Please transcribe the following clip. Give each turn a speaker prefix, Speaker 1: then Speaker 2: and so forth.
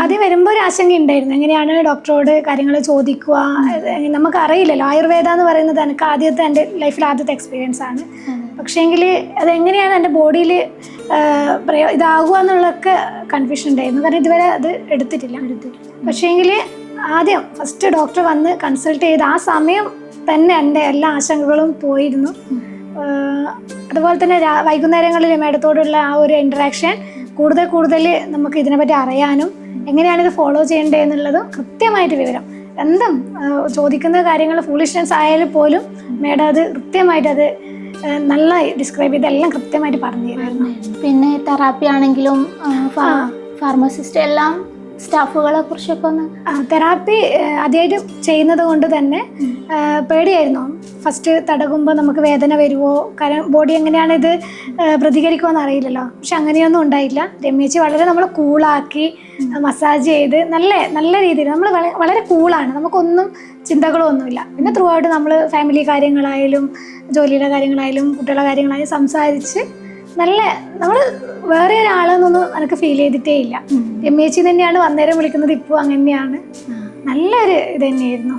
Speaker 1: ആദ്യം വരുമ്പോൾ ഒരു ആശങ്ക ഉണ്ടായിരുന്നു, എങ്ങനെയാണ് ഡോക്ടറോട് കാര്യങ്ങൾ ചോദിക്കുക, നമുക്കറിയില്ലല്ലോ. ആയുർവേദ എന്ന് പറയുന്നത് എനിക്ക് എൻ്റെ ലൈഫിൽ ആദ്യത്തെ എക്സ്പീരിയൻസ് ആണ്. പക്ഷേങ്കിൽ അതെങ്ങനെയാണ് എൻ്റെ ബോഡിയിൽ ഇതാകുക എന്നുള്ളതൊക്കെ കൺഫ്യൂഷൻ ഉണ്ടായിരുന്നു, കാരണം ഇതുവരെ അത് എടുത്തിട്ടില്ല. പക്ഷേങ്കിൽ ആദ്യം ഫസ്റ്റ് ഡോക്ടർ വന്ന് കൺസൾട്ട് ചെയ്ത് ആ സമയം തന്നെ എൻ്റെ എല്ലാ ആശങ്കകളും പോയിരുന്നു. അതുപോലെ തന്നെ വൈകുന്നേരങ്ങളിൽ മേഡത്തോടുള്ള ആ ഒരു ഇൻറ്ററാക്ഷൻ കൂടുതൽ നമുക്ക് ഇതിനെപ്പറ്റി അറിയാനും എങ്ങനെയാണ് ഇത് ഫോളോ ചെയ്യേണ്ടത് എന്നുള്ളതും കൃത്യമായിട്ട് വിവരം, എന്തും ചോദിക്കുന്ന കാര്യങ്ങൾ ഫൂളിഷ്നെസ് ആയാലും പോലും മേഡം അത് കൃത്യമായിട്ട് അത് നല്ല ഡിസ്ക്രൈബ് ചെയ്ത് എല്ലാം കൃത്യമായിട്ട് പറഞ്ഞു തരുമായിരുന്നു.
Speaker 2: പിന്നെ തെറാപ്പി ആണെങ്കിലും ഫാർമസിസ്റ്റ് എല്ലാം സ്റ്റാഫുകളെ കുറിച്ചൊക്കെ ഒന്ന്.
Speaker 1: തെറാപ്പി ആദ്യമായിട്ട് ചെയ്യുന്നത് കൊണ്ട് തന്നെ പേടിയായിരുന്നു. ഫസ്റ്റ് തടകുമ്പോൾ നമുക്ക് വേദന വരുമോ, കാരണം ബോഡി എങ്ങനെയാണ് ഇത് പ്രതികരിക്കുമെന്ന് അറിയില്ലല്ലോ. പക്ഷെ അങ്ങനെയൊന്നും ഉണ്ടായില്ല. രമ്യേച്ചി വളരെ നമ്മളെ കൂളാക്കി മസാജ് ചെയ്ത് നല്ല രീതിയിൽ നമ്മൾ വളരെ കൂളാണ്, നമുക്കൊന്നും ചിന്തകളോ ഒന്നുമില്ല. പിന്നെ ത്രൂ ഔട്ട് നമ്മൾ ഫാമിലി കാര്യങ്ങളായാലും ജോലിയുടെ കാര്യങ്ങളായാലും കുട്ടികളുടെ കാര്യങ്ങളായാലും സംസാരിച്ച് നമ്മൾ വേറെ ഒരാളെന്നൊന്നും എനിക്ക് ഫീൽ ചെയ്തിട്ടേ ഇല്ല. രമ്യേച്ചി തന്നെയാണ് വന്നേരം വിളിക്കുന്നത്, ഇപ്പോൾ അങ്ങനെയാണ്. നല്ലൊരു ഇത് തന്നെയായിരുന്നു.